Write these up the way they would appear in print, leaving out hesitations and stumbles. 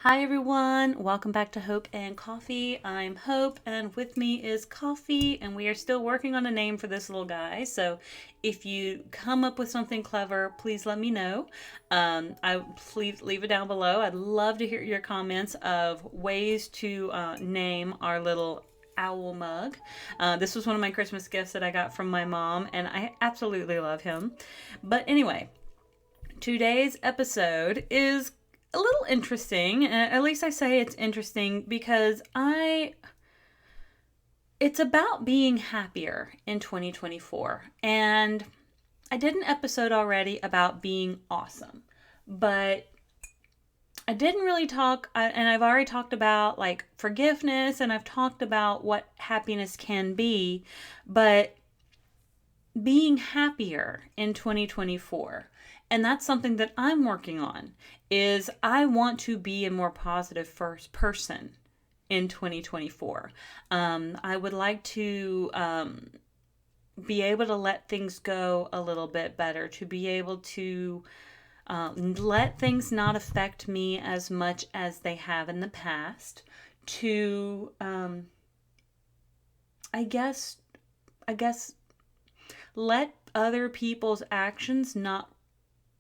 Hi everyone, welcome back to Hope and Coffee. I'm Hope, and with me is Coffee, and we are still working on a name for this little guy. So if you come up with something clever, please let me know. Please leave it down below. I'd love to hear your comments of ways to name our little owl mug. This was one of my Christmas gifts that I got from my mom, and I absolutely love him. But anyway, today's episode is a little interesting. At least I say it's interesting because it's about being happier in 2024. And I did an episode already about being awesome. But I didn't really talk, and I've already talked about like forgiveness, and I've talked about what happiness can be, but being happier in 2024, and that's something that I'm working on, is I want to be a more positive first person in 2024. I would like to be able to let things go a little bit better, to be able to let things not affect me as much as they have in the past, to I guess I guess let other people's actions not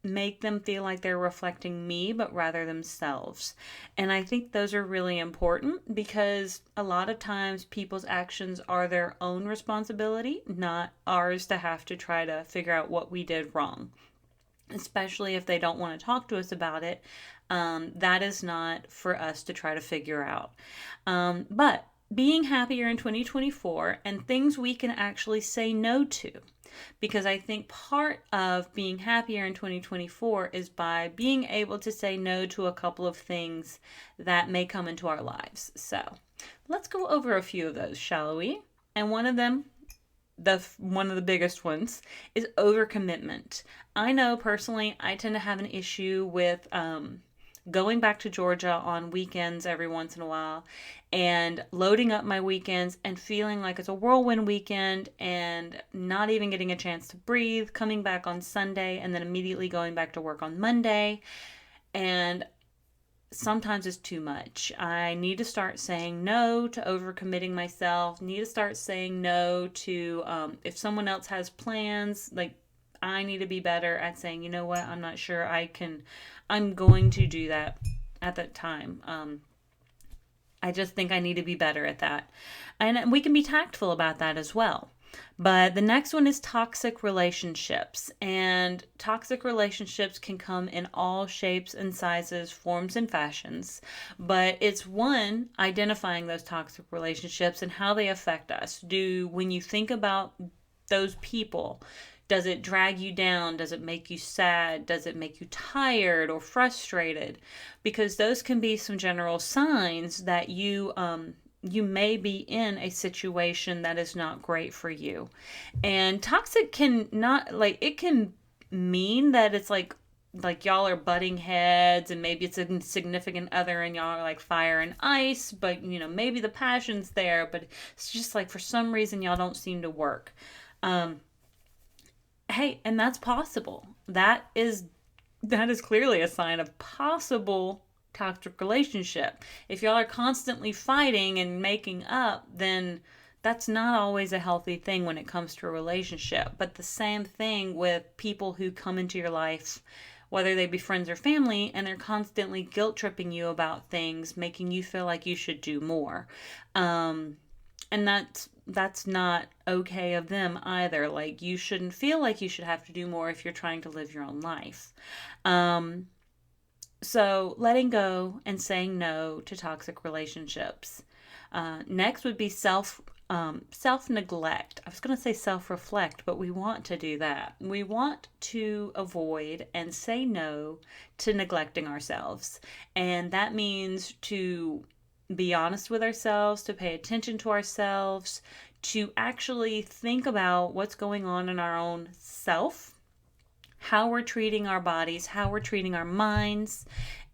make them feel like they're reflecting me, but rather themselves. And I think those are really important because a lot of times people's actions are their own responsibility, not ours to have to try to figure out what we did wrong, especially if they don't want to talk to us about it. That is not for us to try to figure out. But being happier in 2024 and things we can actually say no to, because I think part of being happier in 2024 is by being able to say no to a couple of things that may come into our lives. So let's go over a few of those, shall we? And one of them, one of the biggest ones, is overcommitment. I know personally I tend to have an issue with going back to Georgia on weekends every once in a while and loading up my weekends and feeling like it's a whirlwind weekend and not even getting a chance to breathe, coming back on Sunday and then immediately going back to work on Monday. And sometimes it's too much. I need to start saying no to overcommitting myself, need to start saying no to if someone else has plans, like I need to be better at saying, you know what, I'm not sure I'm going to do that at that time. I just think I need to be better at that. And we can be tactful about that as well. But the next one is toxic relationships. And toxic relationships can come in all shapes and sizes, forms and fashions. But it's one, identifying those toxic relationships and how they affect us. When you think about those people, does it drag you down? Does it make you sad? Does it make you tired or frustrated? Because those can be some general signs that you may be in a situation that is not great for you. And toxic can not like it can mean that it's like y'all are butting heads and maybe it's a significant other and y'all are like fire and ice, but maybe the passion's there, but it's just like for some reason y'all don't seem to work. Hey, and that's possible. That is clearly a sign of possible toxic relationship. If y'all are constantly fighting and making up, then that's not always a healthy thing when it comes to a relationship. But the same thing with people who come into your life, whether they be friends or family, and they're constantly guilt tripping you about things, making you feel like you should do more. And that's not okay of them either. Like, you shouldn't feel like you should have to do more if you're trying to live your own life. Um, so letting go and saying no to toxic relationships. Next would be self neglect. I was going to say self reflect, but we want to do that. We want to avoid and say no to neglecting ourselves, and that means to be honest with ourselves, to pay attention to ourselves, to actually think about what's going on in our own self, how we're treating our bodies, how we're treating our minds,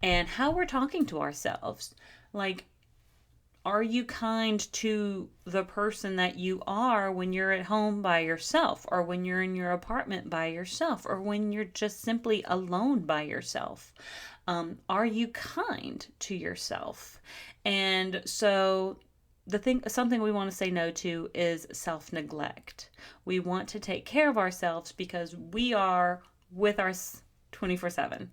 and how we're talking to ourselves. Like, are you kind to the person that you are when you're at home by yourself, or when you're in your apartment by yourself, or when you're just simply alone by yourself? Are you kind to yourself? And so something we want to say no to is self-neglect. We want to take care of ourselves because we are with us 24/7.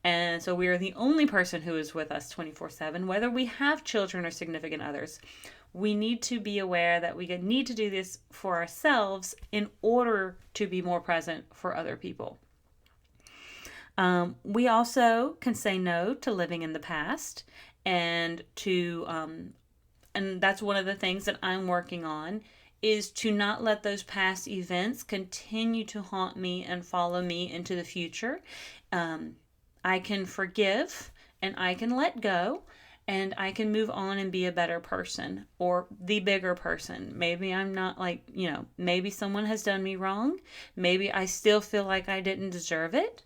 And so we are the only person who is with us 24/7, whether we have children or significant others. We need to be aware that we need to do this for ourselves in order to be more present for other people. We also can say no to living in the past, and and that's one of the things that I'm working on, is to not let those past events continue to haunt me and follow me into the future. I can forgive and I can let go and I can move on and be a better person or the bigger person. Maybe I'm not maybe someone has done me wrong. Maybe I still feel like I didn't deserve it.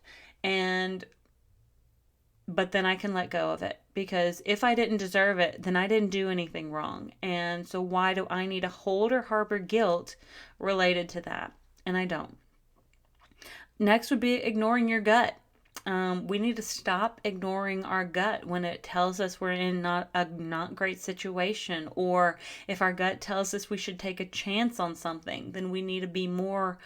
But then I can let go of it, because if I didn't deserve it, then I didn't do anything wrong. And so why do I need to hold or harbor guilt related to that? And I don't. Next would be ignoring your gut. We need to stop ignoring our gut when it tells us we're in not great situation, or if our gut tells us we should take a chance on something, then we need to be more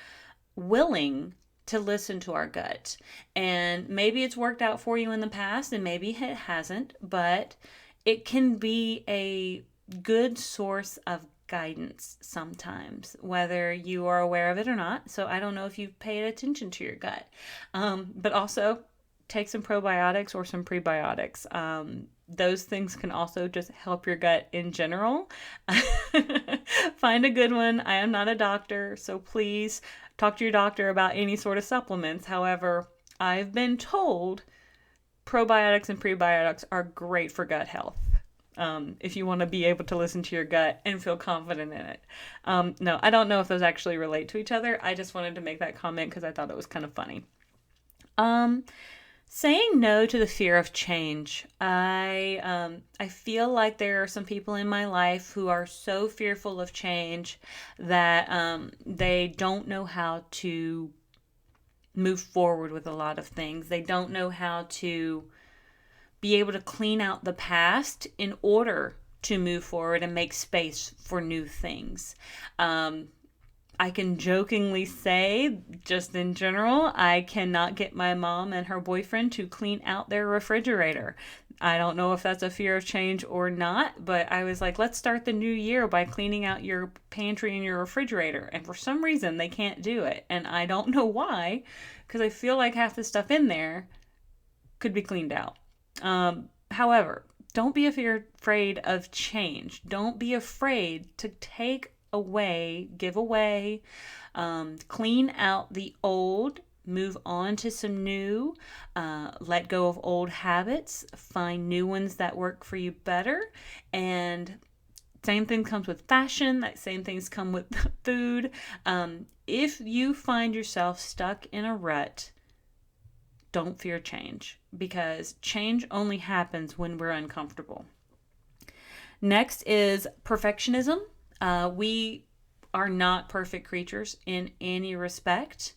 willing to listen to our gut. And maybe it's worked out for you in the past and maybe it hasn't, but it can be a good source of guidance sometimes, whether you are aware of it or not. So I don't know if you've paid attention to your gut. But also take some probiotics or some prebiotics. Those things can also just help your gut in general. Find a good one. I am not a doctor, so please talk to your doctor about any sort of supplements. However, I've been told probiotics and prebiotics are great for gut health. If you want to be able to listen to your gut and feel confident in it. No, I don't know if those actually relate to each other. I just wanted to make that comment because I thought it was kind of funny. Saying no to the fear of change. I feel like there are some people in my life who are so fearful of change that they don't know how to move forward with a lot of things. They don't know how to be able to clean out the past in order to move forward and make space for new things. I can jokingly say, just in general, I cannot get my mom and her boyfriend to clean out their refrigerator. I don't know if that's a fear of change or not, but I was like, let's start the new year by cleaning out your pantry and your refrigerator. And for some reason, they can't do it. And I don't know why, because I feel like half the stuff in there could be cleaned out. However, don't be afraid of change. Don't be afraid to give away, clean out the old, move on to some new, let go of old habits, find new ones that work for you better. And same thing comes with fashion, that same things come with food. If you find yourself stuck in a rut, don't fear change, because change only happens when we're uncomfortable. Next is perfectionism. We are not perfect creatures in any respect.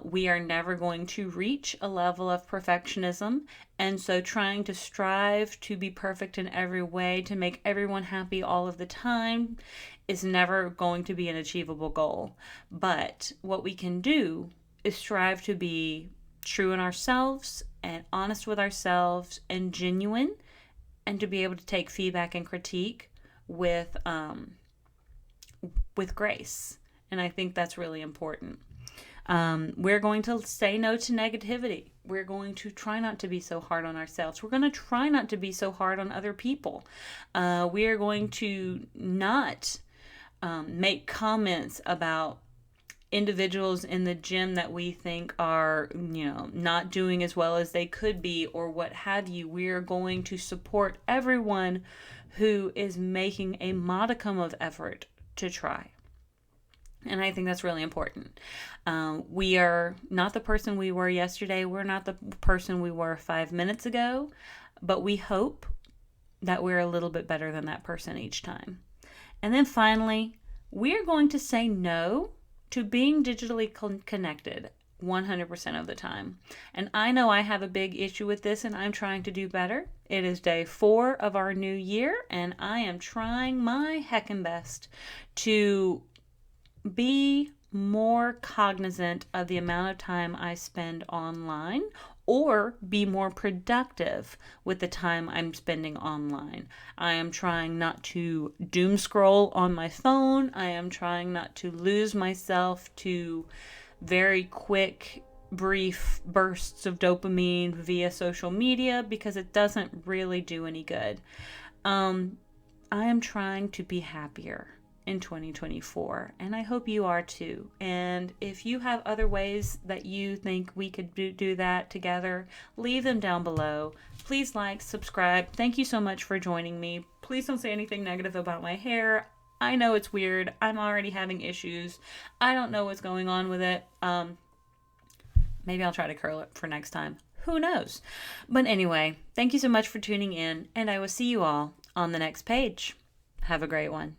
We are never going to reach a level of perfectionism. And so trying to strive to be perfect in every way, to make everyone happy all of the time, is never going to be an achievable goal. But what we can do is strive to be true in ourselves and honest with ourselves and genuine, and to be able to take feedback and critique with grace. And I think that's really important. We're going to say no to negativity. We're going to try not to be so hard on ourselves. We're going to try not to be so hard on other people. We are going to not make comments about individuals in the gym that we think are, not doing as well as they could be, or what have you. We are going to support everyone who is making a modicum of effort to try. And I think that's really important. We are not the person we were yesterday. We're not the person we were 5 minutes ago, but we hope that we're a little bit better than that person each time. And then finally, we're going to say no to being digitally connected. 100% of the time. And I know I have a big issue with this and I'm trying to do better. It is day 4 of our new year and I am trying my heckin' best to be more cognizant of the amount of time I spend online or be more productive with the time I'm spending online. I am trying not to doom scroll on my phone. I am trying not to lose myself to very quick, brief bursts of dopamine via social media because it doesn't really do any good. I am trying to be happier in 2024 and I hope you are too. And if you have other ways that you think we could do that together, leave them down below. Please like, subscribe. Thank you so much for joining me. Please don't say anything negative about my hair. I know it's weird. I'm already having issues. I don't know what's going on with it. Maybe I'll try to curl it for next time. Who knows? But anyway, thank you so much for tuning in and I will see you all on the next page. Have a great one.